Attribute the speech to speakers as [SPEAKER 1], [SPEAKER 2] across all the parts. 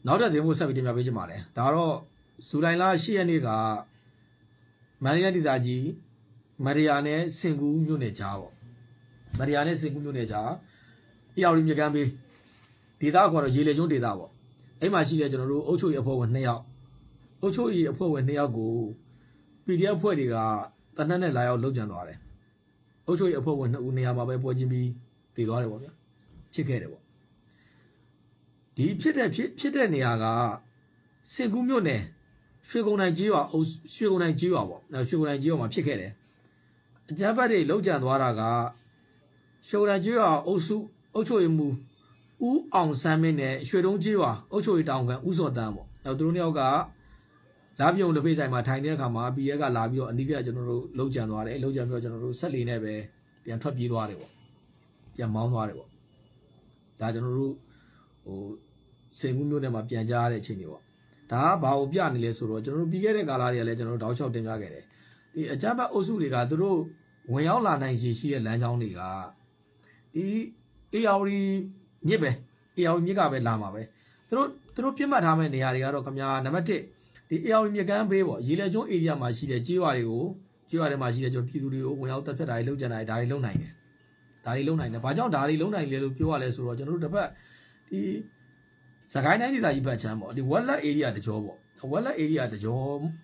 [SPEAKER 1] နောက်တဲ့သင်ဖို့ဆက်ပြီးတင်ပြပေးချင်ပါတယ်ဒါတော့ဇူလိုင်လ10ရက်နေ့ကမန္တလေးဒေသကြီးမရယာနဲ့စင်ကူးမြို့နယ်ကြားပေါ့မရယာနဲ့စင်ကူးမြို့နယ်ကြားအေယာဝတီမြကမ်းပေးဒေသခေါ်တော့ရေလေကျွန်းဒေသပေါ့အဲ့မှာရှိတဲ့ကျွန်တော်တို့အုပ်ချုပ်ရေးအဖွဲ့ဝင်2ယောက်အုပ်ချုပ်ရေးအဖွဲ့ဝင်2ယောက်ကို PDF ဖွဲ့တွေကတနက်နဲ့လာရောက်လှုပ်ကြံသွားတယ်အုပ်ချုပ်ရေးအဖွဲ့ဝင်2ဦးနေရာမှာပဲပွဲချင်းပြီးတည်သွားတယ်ပေါ့ဗျာဖြစ်ခဲ့တယ်ပေါ့ဒီဖြစ်တဲ့နေရာကစင်ကူးမြို့နယ်ရွှေကုန်းတိုင်းကြီးရွာပေါ့ရွှေကုန်းတိုင်းကြီးရွာမှာဖြစ်ခဲ့တယ်အကြမ်းဖက်တွေလှုပ်ကြံသွားတာကရွှေကုန်းတိုင်းကြီးရွာအုပ်ချုပ်ရေးမှူးဦးအောင်ဆန်းမင်းနဲ့ရွှေတုံးကြီးရွာအုပ်ချုပ်ရေးတောင်ခံဦးစောတန်းပေါ့အဲသူတို့နှစ်ယောက်ကလာပြုံတပိတ်ဆိုင်မှာထိုင်တဲ့အခါမှာပြည်ရဲကလာပြီးတော့အနိကကျွန်တော်တို့လှုပ်ကြံသွားတယ်လှုပ်ကြံပြီးတော့ကျွန်တော်တို့ဆက်လီနဲ့ပဲပြန်ထွက်ပြေးသွားတယ်ပေါ့ပြန်မောင်းသွားတယ်ပေါ့ဒါကျွန်တော်တို့စင်ကူးမြို့နယ်မှာပြန်ကြားရတဲ့အချိန်တွေပေါ့ဒါကဘာကိုပြနေလဲဆိုတော့ကျွန်တော်တို့ပြီးခဲ့တဲ့ကာလတွေကလည်းကျွန်တော်တို့တောက်လျှောက်တင်ပြခဲ့တယ်ဒီအကြမ်းဖက်အုပ်စုတွေကသူတို့ဝင်ရောက်လာနိုင်ရှိတဲ့လမ်းကြောင်းတွေကဒီအေယာဝတီမြစ်ပဲအေယာဝတီမြစ်ကပဲလာမှာပဲသူတို့ပြစ်မှတ်ထားမဲ့နေရာတွေကတော့ခင်ဗျာနံပါတ်1ဒီအေယာဝတီမြစ်ကမ်းဘေးပေါ့ရေလက်ကျွန်းဧရိယာမှာရှိတဲ့ကြေးရွာတွေကိုကြေးရွာတွေမှာရှိတဲ့ကျွန်တော်ပြည်သူတွေကိုဝင်ရောက်တပ်ဖြတ်တာတွေလုပ်ကြံတာတွေဒါတွေလုပ်နိုင်တယ်ဘာကြောင့်ဒါတွေလုပ်နိုင်လဲလို့ပြောရလဲဆိုတော့ကျွန်တော်တို့တစ်ဖက်ဒီစကိုင်းတိုင်းဒေသကြီးဘက်ချမ်းပေါ့ဒီဝက်လက်ဧရိယာတကြောပေါ့ဝက်လက်ဧရိယာတကြေ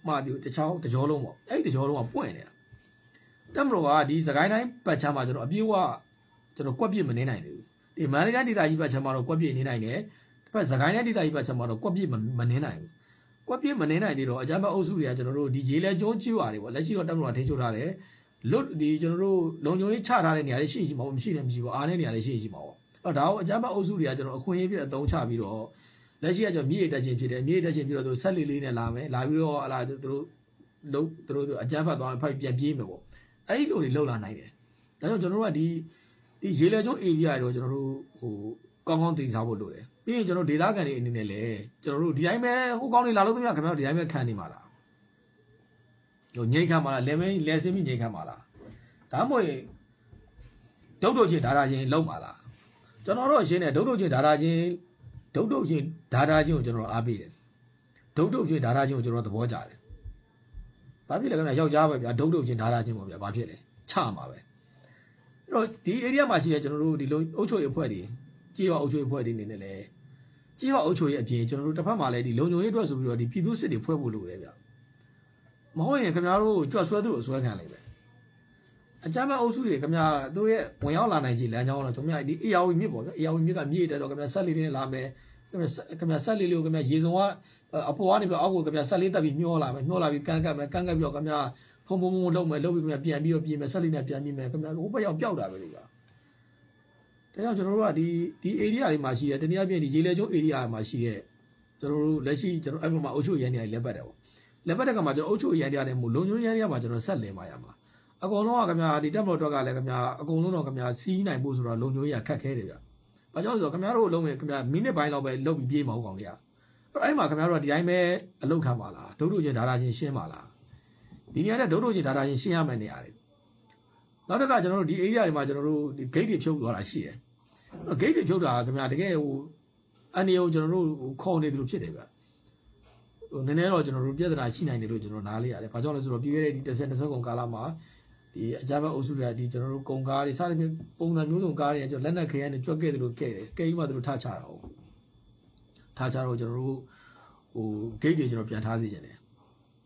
[SPEAKER 1] ာမှဒီတခြားတကြောလုံးပေါ့အဲ့ဒီတကြောလုံးကပွင့်နေတာတက်မလို့ကဒီစကိုင်းတိုင်းဘက်ချမ်းမှာကျွန်တော်အပြေးဝကျွန်တော်ကွက်ပြစ်မနေနိုင်သေးဘူးဒီမန္တလေးတိုင်းဒေသကြီးဘက်ချမ်းမှာတော့ကွက်ပြစ်နေနိုင်တယ်တစ်ဖက်စကိုင်းတိုင်းဒေသကြီးဘက်ချမ်းမှာတော့ကွက်ပြစ်မနေနိုင်ဘူးကွက်ပြစ်မနေနိုင်သေးတော့အကြမ်းဖက်အုပ်စုတွေကကျွန်တော်တို့ဒီရေလဲကျွန်းကျွာတွေပေါ့လက်ရှိတော့တက်မလို့ထိန်းချုပ်ထားတယ်လွတ်ဒီကျွန်တော်တို့လုံခြုံရေးချထားတဲ့နေရာတွေရှိမှာပေါ့မရှိလည်းမရှိပါအားတဲ့နေရာတွေရှိမှာပေါ့အဲ့တော့ဒါကိုအကြမ်းဖက်အုပ်စုတွေကကျွန်တော်အခွင့်အရေးပြအသုံးချပြီးတော့လက်ရှိကကျွန်တော်မြေတက်ချင်းဖြစ်တယ်မြေတက်ချင်းပြီးတော့သူဆက်လီလေးနဲ့လာမယ်လာပြီးတော့ဟလာသူတို့အကြမ်းဖက်သွားဖိုက်ပြန်ပြေးမယ်ပေါ့အဲ့ဒီလိုတွေလောက်လာနိုင်တယ်ဒါကြောင့်ကျွန်တော်တို့ကဒီရေလေကျွန်းဧရိယာတွေတော့ကျွန်တော်တို့ကောင်းကောင်းသိထားဖို့လိုတယ်ပြီးရင်ကျွန်တော်ဒေသခံတွေအနေနဲ့လည်းကျွန်တော်တို့ဒီတိုင်းပဲဟိုကောင်းနေလာလို့သမီးခင်ဗျားတို့ဒီတိုင်းပဲခံနေမှာလားငိမ့်ခံမှာလားလဲစင်းပြီးငိမ့်ခံမှာလားဒါမှမဟုတ်ဒုတ်ချင်းဒါချင်းလောက်မှာလားကျွန်တော်တို့အရှင်းနဲ့ဒုတ်ချင်းဒါချင်းကိုကျွန်တော်အားပေးတယ်ဒုတ်ချင်းဒါချင်းကိုကျွန်တော်သဘောကျတယ်ဘာဖြစ်လဲခင်ဗျာယောက်ျားပဲဗျာဒုတ်ချင်းဒါချင်းပေါ့ဗျာဘာဖြစ်လဲချမှာပဲအဲ့တော့ဒီ area မှာရှိတဲ့ကျွန်တော်တို့ဒီလိုအုပ်ချုပ်ရေးအဖွဲ့တွေကြေးရွာအုပ်ချုပ်ရေးအဖွဲ့တွေနေနဲ့လေကြေးရွာအုပ်ချုပ်ရေးအပြင်ကျွန်တော်တို့တစ်ဖက်မှာလည်းဒီလုံခြုံရေးအတွက်ဆိုပြီးတော့ဒီပြည်သူစစ်တွေဖွဲ့ဖို့လိုတယ်ဗျာမဟုတ်ရင်ခင်ဗျားတို့ကြွဆွဲသူ့ကိုဆွဲခံလိုက်ပဲအကြမ်းဖက်အုပ်စုတွေခင်ဗျာသူတို့ရဲ့ဝင်ရောက်လာနိုင်ခြေလမ်းကြောင်းတော့ကျွန်တော်ဒီအေယာဝီမြစ်ပေါ့ဗျာအေယာဝီမြစ်ကမြစ်တက်တော့ခင်ဗျာဆက်လေးနဲ့လာမယ်ခင်ဗျာဆက်လေးလေးကိုခင်ဗျာရေစုံကအပေါ်ကနေပြီးအောက်ကိုခင်ဗျာဆက်လေးတက်ပြီးမျောလာမယ်မျောလာပြီးကန်းကပ်ပြီးတော့ခင်ဗျာဖုံလုံးမယ်လုပ်ပြီးခင်ဗျာပြန်ပြီးတော့ပြင်မယ်ဆက်လေးနဲ့ပြန်ပြင်မယ်ခင်ဗျာဟိုဘက်ရောက်ပျောက်တာပဲလေဗျာဒါကြောင့်ကျွန်တော်တို့ကဒီ area တွေမှာရှိတဲ့တနည်းအားဖြင့်ဒီရေလေကျွန်း area မှာရှိတဲ့ကျွန်တော်တို့လက်ရှိကျွန်တော်အဲ့ဘက်မှာအုပ်ချုပ်ရန်တွေလက်ပတ်တယ်ပေါ့လက်ပတ်တဲ့ကမှာကျွန်တော်အုပ်ချုပ်ရန်တွေနဲ့မို့လုံညွှန်းရန်တွေမှာကျွန်တော်ဆက်လည်မှာရမှာအကုန်လုံးကခင်ဗျာဒီတက်မလို့တော့ကလည်းခင်ဗျာအကုန်လုံးတော့ခင်ဗျာစီးနိုင်ဖို့ဆိုတော့လုံညွှန်းရခက်ခဲတယ်ဗျာဘာကြောင့်လဲဆိုတော့ခင်ဗျားတို့လုံးဝခင်ဗျာမိနစ်ပိုင်းလောက်ပဲလုပ်ပြီးပြေးမအောင်ကောင်လေးอ่ะအဲ့မှာခင်ဗျားတို့ကဒီတိုင်းပဲအလုပ်ခံပါလားဒုတို့ချင်းဒါတာချင်းရှင်းပါလားဒီနေရာနဲ့ဒုတို့ချင်းဒါတာချင်းရှင်းရမယ့်နေရာတွေနောက်တစ်ခါကျွန်တော်တို့ဒီ area တွေမှာကျွန်တော်တို့ဒီ gate တွေဖြုတ်သွားတာရှိတယ် gate တွေဖြုတ်တာခင်ဗျာတကယ်ဟိုအနေကိုကျွန်တော်တို့ခေါ်နေတယ်လို့ဖြစ်တယ်ဗျာဟိုနည်းနည်းတော့ကျွန်တော်တို့ပြဿနာရှိနိုင်တယ်လို့ကျွန်တော်နားလေးရတယ်ဘာကြောင့်လဲဆိုတော့ပြီးခဲ့တဲ့ဒီ10-20ကုန်ကာလမှာဒီအကြမ်းဖက်အုပ်စုတွေကဒီကျွန်တော်တို့ကုန်ကားတွေစသဖြင့်ပုံစံမျိုးစုံကားတွေကျွန်တော်လက်နက်ခဲရနဲ့ကြွက်ခဲ့တယ်လို့ခဲ့တယ်ကိန်းမှသူတို့ထားချတာဟုတ်ထားချတော့ကျွန်တော်တို့ဟို gate တွေကျွန်တော်ပြန်ထားစေချင်တယ်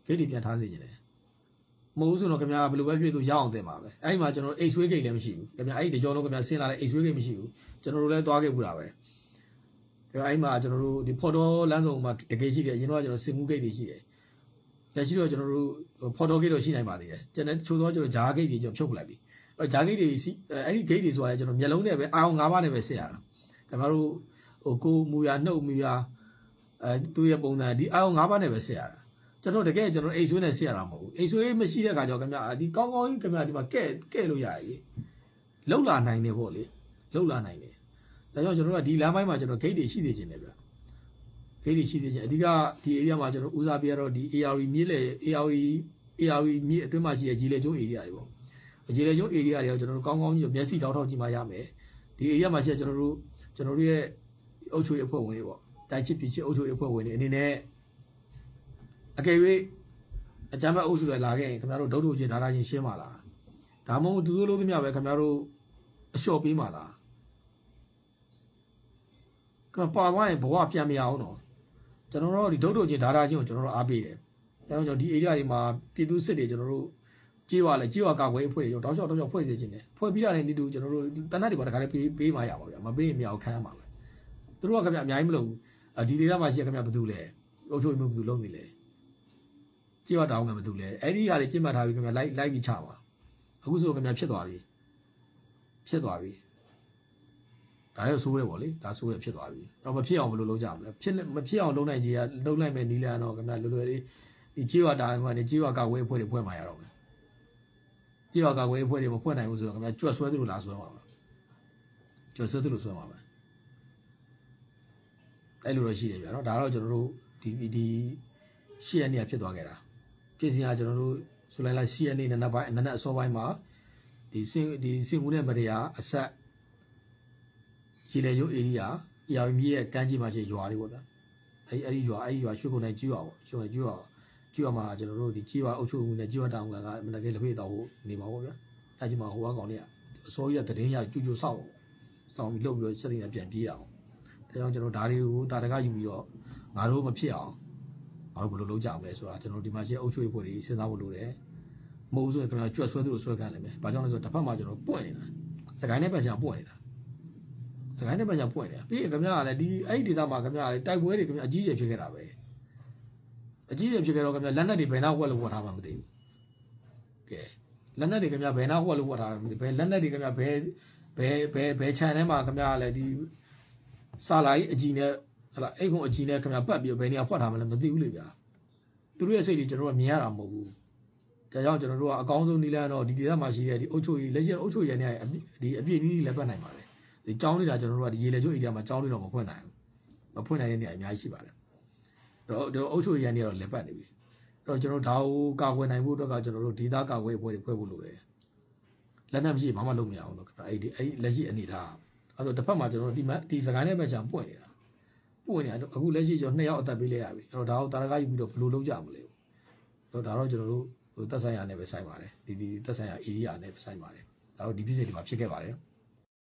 [SPEAKER 1] gate တွေပြန်ထားစေချင်တယ်မဟုတ်ဆိုတော့ခင်ဗျာဘယ်လိုပဲဖြစ်လို့ရအောင်တင်ပါပဲအဲ့ဒီမှာကျွန်တော် X-ray gate လည်းမရှိဘူးခင်ဗျာအဲ့ဒီတကြောလုံးခင်ဗျာဆင်းလာတဲ့ X-ray gate မရှိဘူးကျွန်တော်တို့လည်းသွားခဲ့ဘူးတာပဲအဲ့ဒီမှာကျွန်တော်တို့ဒီ photo လမ်းဆောင်မှာတကယ်ရှိတယ်အရင်တော့ကျွန်တော်စင်မှု gate တွေရှိတယ်လက်ရှိတော့ကျွန်တော်တို့ photo gate တော့ရှိနိုင်ပါသေးတယ်ကျွန်တော်ချိုးတော့ကျွန်တော်ဂျား gate တွေကျွန်တော်ဖြုတ်ပလိုက်ပြီအဲ့ဂျား gate တွေအဲ့ဒီ gate တွေဆိုတာကျွန်တော်မျက်လုံးနဲ့ပဲအာအောင်၅ပါးနဲ့ပဲဆက်ရတာခင်ဗျားတို့ဟိုကိုမူရနှုတ်မူရသူ့ရဲ့ပုံစံဒီအာအောင်၅ပါးနဲ့ပဲဆက်ရတာကျွန်တော်တကယ်ကျွန်တော်အိတ်ဆွေးနဲ့ဆက်ရတာမဟုတ်ဘူးအိတ်ဆွေးမရှိတဲ့အခါကျတော့ခင်ဗျာဒီကောင်းကောင်းကြီးခင်ဗျာဒီမှာကဲလို့ရရည်လောက်လာနိုင်တယ်ပေါ့လေလောက်လာနိုင်တယ်ဒါကြောင့်ကျွန်တော်ကဒီလမ်းပိုင်းမှာကျွန်တော် gate တွေရှိသေးခြင်းတယ်ဗျာ gate တွေရှိသေးခြင်းအဓိကဒီ area မှာကျွန်တော်ဦးစားပေးရတော့ဒီ ARV မြစ်လေ ARV မြစ်အတွင်းမှာရှိတဲ့ရေလေကျွန်း area တွေပေါ့ရေလေကျွန်း area တွေကိုကျွန်တော်တို့ကောင်းကောင်းကြီးမျက်စိထောက်ကြည့်မှရမယ်ဒီ area မှာရှိတဲ့ကျွန်တော်တို့ရဲ့အုပ်ချုပ်ရေးအဖွဲ့ဝင်တွေပေါ့ တိုင်းချစ်ပြည်ချစ်အုပ်ချုပ်ရေးအဖွဲ့ဝင်တွေအနေနဲ့အကယ်၍အကြမ်းဖက်အုပ်စုတွေလာခဲ့ရင်ခင်ဗျားတို့ဒုတ်တို့ချင်းဒါတာချင်းရှင်းပါလားဒါမှမဟုတ်သူတို့လို့သမျှပဲခင်ဗျားတို့အလျှော့ပေးပါလားခင်ဗျာပါသွားရင်ဘဝပြန်မရအောင်တော့ကျွန်တော်တို့ဒီဒုတ်တို့ချင်းဒါတာချင်းကိုကျွန်တော်တို့အားပေးတယ်ဒါကြောင့်ကျွန်တော်ဒီ area တွေမှာပြည်သူစစ်တွေကျွန်တော်တို့ကြေးဝါလဲကြေးဝါကာကွယ်အဖွဲ့တွေတောက်လျှောက်ဖွဲ့စေခြင်းတယ်ဖွဲ့ပြီးတာနဲ့ဒီတူကျွန်တော်တို့တနတ်တွေပါတခါလေးပေးမှရပါဗျာမပေးရင်မရအောင်ခံရမှာပဲသူတို့ကခင်ဗျာအများကြီးမလုပ်ဘူးဒီဒေသမှာရှိရခင်ဗျာဘာလို့လဲအုပ်ချုပ်မှုဘာလို့လုပ်နေလဲကြေးဝါတောင်းကဘာလို့လဲအဲ့ဒီဟာတွေပြစ်မှတ်ထားပြီးခင်ဗျာလိုက်ပြီးချပါအခုဆိုခင်ဗျာဖြစ်သွားပြီဒါလည်းဆိုးတယ်ပေါ့လေဒါဆိုးတယ်ဖြစ်သွားပြီတော့မဖြစ်အောင်ဘယ်လိုလုပ်ကြမလဲမဖြစ်အောင်လုပ်နိုင်ကြီးကလုပ်လိုက်မယ်နီးလန်းတော့ခင်ဗျာလွယ်လွယ်လေးဒီကြေးဝါတာမှာနေကြေးဝါကာကွယ်အဖွဲ့တွေဖွဲ့မှရတော့မယ်ကြေးဝါကာကွယ်အဖွဲ့တွေမဖွဲ့နိုင်ဘူးဆိုတော့ခင်ဗျာကြွက်ဆွဲသူလို့လာဆွဲမှာပါကြွက်ဆွဲသူလို့ဆွဲမှာပါအဲ့လိုတော့ရှိတယ်ဗျာနော်ဒါတော့ကျွန်တော်တို့ဒီရှေ့ရက်နေ့ဖြစ်သွားခဲ့တာပြည်စင်ကကျွန်တော်တို့ဆိုလိုက်ရှေ့ရက်နေ့နနက်အစောပိုင်းမှာဒီစင်ကူနဲ့မတရားအဆက်ခြေလေကျိုး area အရာမြည့်ရဲ့ကမ်းခြေမှာရှိရွာတွေပေါ့ဗျာအဲ့ဒီရွာရွှေကုန်တိုင်းကျွော်ပေါ့ကျွော်မှာကျွန်တော်တို့ဒီကျွော်အုပ်ချုပ်မှုနဲ့ကျွော်တောင်ကမနက်ကလေးလက်ဖေးတော့နေပါပေါ့ဗျာအဲ့ဒီမှာဟိုကောင်တွေကအစိုးရတဲ့တည်င်းရကျူစောက်ပြီးလှုပ်ပြီးတော့စက်ရည်ပြန်ပြေးတာဒါကြောင့်ကျွန်တော်ဒါတွေကိုတာတကယူပြီးတော့ငါတို့မဖြစ်အောင်ငါတို့ဘယ်လိုလုပ်ကြမလဲဆိုတာကျွန်တော်ဒီမှာရှိအုပ်ချုပ်ရေးဖွဲ့တွေစဉ်းစားဖို့လိုတယ်မဟုတ်ဆိုရင်ကျွန်တော်ကြွက်ဆွဲသူတို့ဆွဲခံနိုင်မယ်ဘာကြောင့်လဲဆိုတော့တစ်ဖက်မှာကျွန်တော်ပွင့်နေတာစကိုင်းနဲ့ပတ်ချာပွင့်နေတာစကိုင်းနဲ့ပတ်ချာပွင့်နေတာပြီးရင်ခင်ဗျားကလည်းဒီအဲ့ဒီဒေသမှာခင်ဗျားကလည်းတိုက်ပွဲတွေခင်ဗျာအကြီးကျယ်ဖြစ်ခဲ့တာပဲအကြီးကျယ်ဖြစ်ခဲ့တော့ခင်ဗျာလက်နက်တွေဘယ်နှဝက်လို့ဝတ်ထားမှမသိဘူးကဲလက်နက်တွေခင်ဗျာဘယ်နှဝက်လို့ဝတ်ထားမှမသိဘယ်လက်နက်တွေခင်ဗျာဘယ်ခြံထဲမှာခင်ဗျားကလည်းဒီစာလာကြီးအကြီးနဲ့ဟလာအိတ်ခုံအကြီးနဲ့ခင်ဗျာပတ်ပြီးဘယ်နေရာဖွက်ထားမှလည်းမသိဘူးလေဗျာသူတို့ရဲ့စိတ်တွေကျွန်တော်တို့မြင်ရတာမဟုတ်ဘူးဒါကြောင့်ကျွန်တော်တို့ကအကောင်းဆုံးနည်းလမ်းတော့ဒီဒေသမှာရှိတဲ့ဒီအုပ်ချုပ်ရေးလက်ရှိအုပ်ချုပ်ရေးနဲ့ဒီအပြည့်နည်းလည်းပတ်နိုင်ပါတယ်ဒီကျောင်းနေတာကျွန်တော်တို့ကဒီရေလေကျိုးဧရိယာမှာကျောင်းတွေတော့မဖွင့်နိုင်ဘူးမဖွင့်နိုင်တဲ့နေရာအများကြီးရှိပါတယ်တော့အုပ်ချုပ်ရေးနေရာတော့လည်းပတ်နေပြီတော့ကျွန်တော်ဒါကိုကာကွယ်နိုင်ဖို့အတွက်ကကျွန်တော်တို့ဒေသကာကွယ်အဖွဲ့တွေဖွဲ့ဖို့လိုတယ်လက်နက်မရှိဘာမှလုပ်မရအောင်လို့အဲ့လက်ရှိအနေထားအဲ့တော့တစ်ဖက်မှာကျွန်တော်တို့ဒီစကိုင်းနဲ့ပဲချာပွင့်နေတာအခုလက်ရှိကျွန်တော်2ယောက်အသက်ပေးလိုက်ရပြီအဲ့တော့ဒါကိုတာရကယူပြီးတော့ဘယ်လိုလုပ်ကြမလဲတော့ဒါတော့ကျွန်တော်တို့သက်ဆိုင်ရာနဲ့ပဲဆိုင်ပါတယ်ဒီသက်ဆိုင်ရာ area နဲ့ပဲဆိုင်ပါတယ်ဒါတော့ဒီပြည့်စုံဒီမှာဖြစ်ခဲ့ပါတယ်